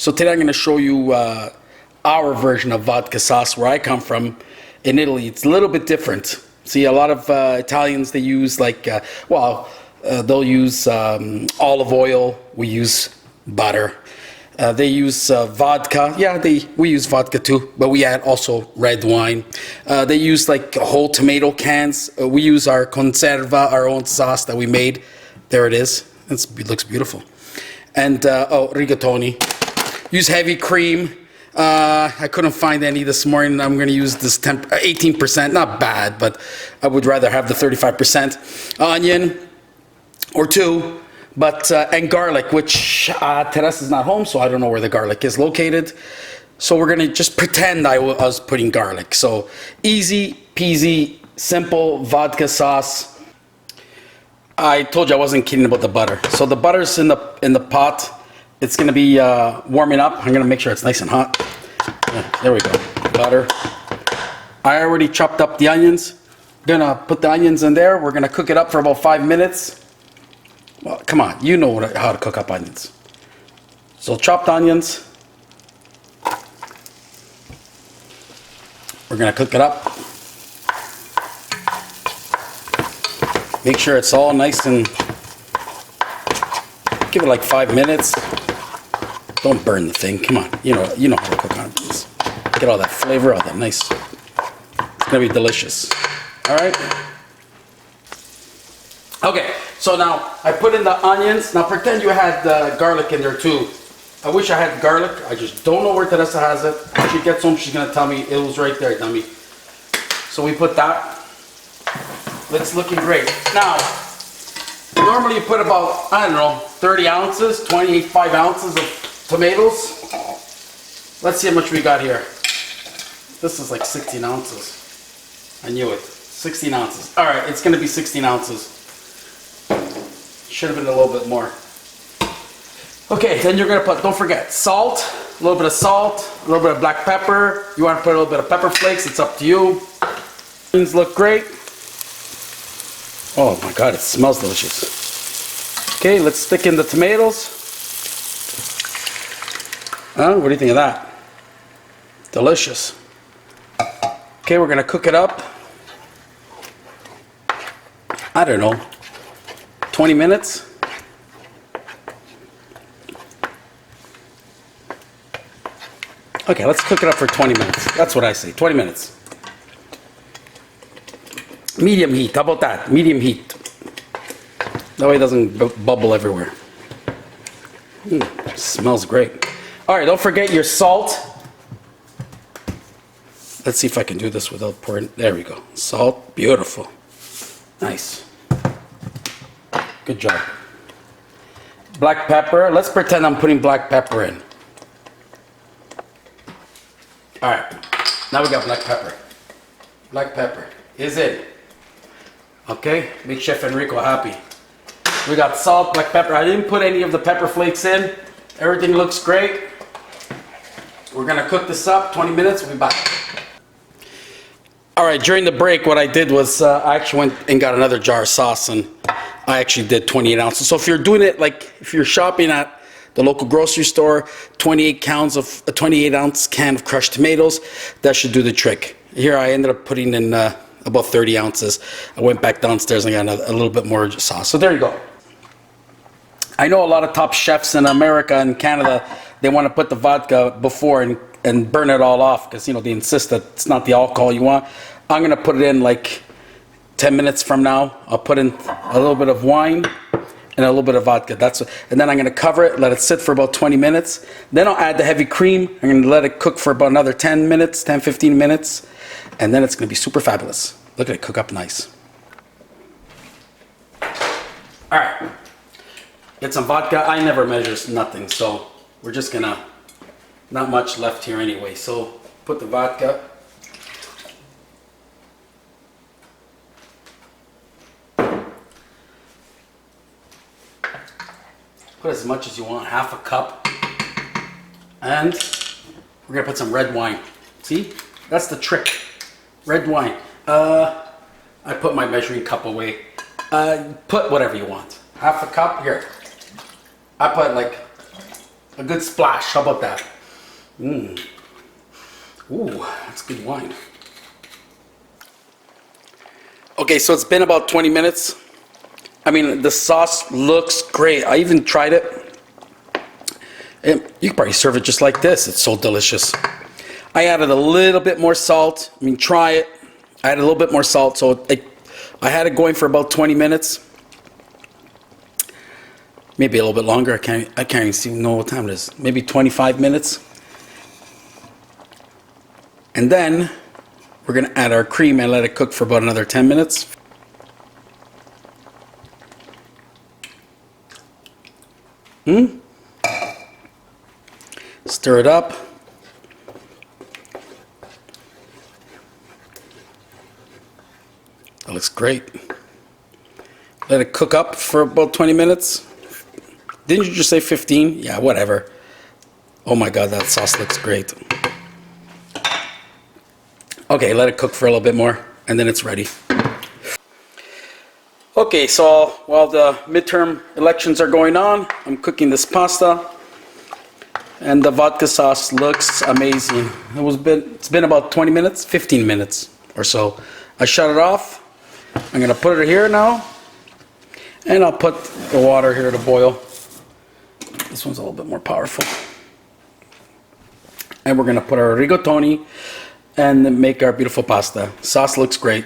So today I'm going to show you our version of vodka sauce where I come from in Italy. It's a little bit different. See, a lot of Italians, they use they'll use olive oil. We use butter. They use vodka. Yeah, we use vodka too, but we add also red wine. They use like whole tomato cans. We use our conserva, our own sauce that we made. There it is. It looks beautiful. And rigatoni. Use heavy cream. I couldn't find any this morning. I'm going to use this 18%. Not bad, but I would rather have the 35% onion or two. But and garlic, which Teresa's not home, so I don't know where the garlic is located. So we're going to just pretend I was putting garlic. So easy peasy, simple vodka sauce. I told you I wasn't kidding about the butter. So the butter's in the pot. It's going to be warming up. I'm going to make sure it's nice and hot. Yeah, there we go. Butter. I already chopped up the onions. Gonna put the onions in there. We're going to cook it up for about 5 minutes. Well, come on. You know how to cook up onions. So chopped onions. We're going to cook it up. Make sure it's all nice and give it like 5 minutes. Don't burn the thing. Come on. You know how to cook onions. Get all that flavor, all that nice. It's gonna be delicious. All right. Okay. So now I put in the onions. Now pretend you had garlic in there too. I wish I had garlic. I just don't know where Teresa has it. When she gets home, she's gonna tell me it was right there, dummy. So we put that. It's looking great. Now, normally you put about, I don't know, 30 ounces, 25 ounces of tomatoes. Let's see how much we got here. This is like 16 ounces. I knew it. 16 ounces. All right, it's going to be 16 ounces. Should have been a little bit more. Okay, then you're going to put, don't forget, salt, a little bit of salt, a little bit of black pepper. You want to put a little bit of pepper flakes, it's up to you. Things look great. Oh my God, it smells delicious. Okay, let's stick in the tomatoes. What do you think of that? Delicious. Okay, we're gonna cook it up. I don't know, 20 minutes. Okay, let's cook it up for 20 minutes. That's what I say, 20 minutes. Medium heat, how about that? Medium heat. That way it doesn't bubble everywhere. Smells great. All right, don't forget your salt. Let's see if I can do this without pouring. There we go. Salt, beautiful. Nice. Good job. Black pepper. Let's pretend I'm putting black pepper in. All right, now we got black pepper. Black pepper is in. Okay, make Chef Enrico happy. We got salt, black pepper. I didn't put any of the pepper flakes in. Everything looks great. We're gonna cook this up 20 minutes. We'll be back. All right, during the break, what I did was I actually went and got another jar of sauce, and I actually did 28 ounces. So if you're doing it, like if you're shopping at the local grocery store, 28 ounce can of crushed tomatoes, that should do the trick. Here I ended up putting in about 30 ounces. I went back downstairs and got a little bit more sauce. So there you go. I know a lot of top chefs in America and Canada, they want to put the vodka before and burn it all off because, they insist that it's not the alcohol you want. I'm going to put it in like 10 minutes from now. I'll put in a little bit of wine and a little bit of vodka. And then I'm going to cover it, let it sit for about 20 minutes. Then I'll add the heavy cream. I'm going to let it cook for about another 10 minutes, 15 minutes. And then it's going to be super fabulous. Look at it cook up nice. All right. Get some vodka. I never measure nothing, so we're just going to, not much left here anyway. So put the vodka. Put as much as you want, half a cup. And we're going to put some red wine. See? That's the trick. Red wine. I put my measuring cup away. Put whatever you want. Half a cup, here. I put like A good splash. How about that? Mmm. Ooh, that's good wine. Okay, so it's been about 20 minutes. I mean, the sauce looks great. I even tried it. You could probably serve it just like this. It's so delicious. I added a little bit more salt. I mean, try it. I added a little bit more salt, so I had it going for about 20 minutes. Maybe a little bit longer. I can't even know what time it is. Maybe 25 minutes. And then we're gonna add our cream and let it cook for about another 10 minutes. Stir it up. That looks great. Let it cook up for about 20 minutes. Didn't you just say 15? Yeah, whatever. Oh my God, that sauce looks great. Okay, let it cook for a little bit more, and then it's ready. Okay, so while the midterm elections are going on, I'm cooking this pasta, and the vodka sauce looks amazing. It's been about 20 minutes, 15 minutes or so. I shut it off. I'm gonna put it here now, and I'll put the water here to boil. This one's a little bit more powerful. And we're gonna put our rigatoni and then make our beautiful pasta. Sauce looks great.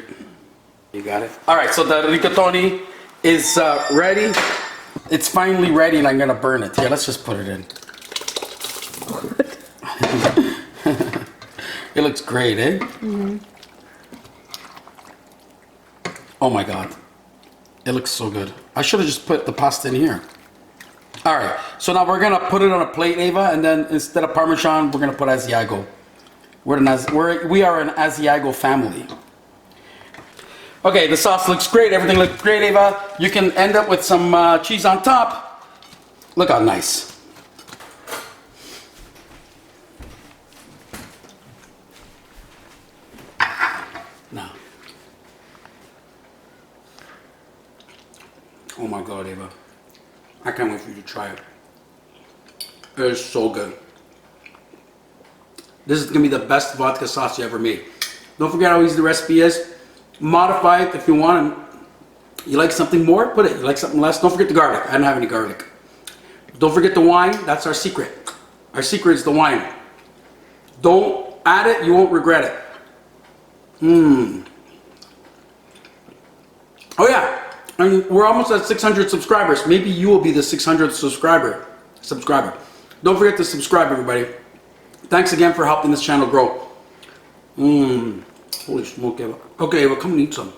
You got it? All right, so the rigatoni is ready. It's finally ready, and I'm gonna burn it. Here, let's just put it in. It looks great, eh? Mm-hmm. Oh my God. It looks so good. I should have just put the pasta in here. All right, so now we're gonna put it on a plate, Ava, and then instead of Parmesan, we're gonna put Asiago. We are an Asiago family. Okay, the sauce looks great. Everything looks great, Ava. You can end up with some cheese on top. Look how nice. Now. Oh my God, Ava. I can't wait for you to try it. It is so good. This is gonna be the best vodka sauce you ever made. Don't forget how easy the recipe is. Modify it if you want. You like something more, put it. You like something less, don't forget the garlic. I don't have any garlic. Don't forget the wine, that's our secret. Our secret is the wine. Don't add it, you won't regret it. Oh yeah, and we're almost at 600 subscribers. Maybe you will be the 600th subscriber. Don't forget to subscribe, everybody. Thanks again for helping this channel grow. Holy smoke, Eva. Okay, Eva, come and eat some.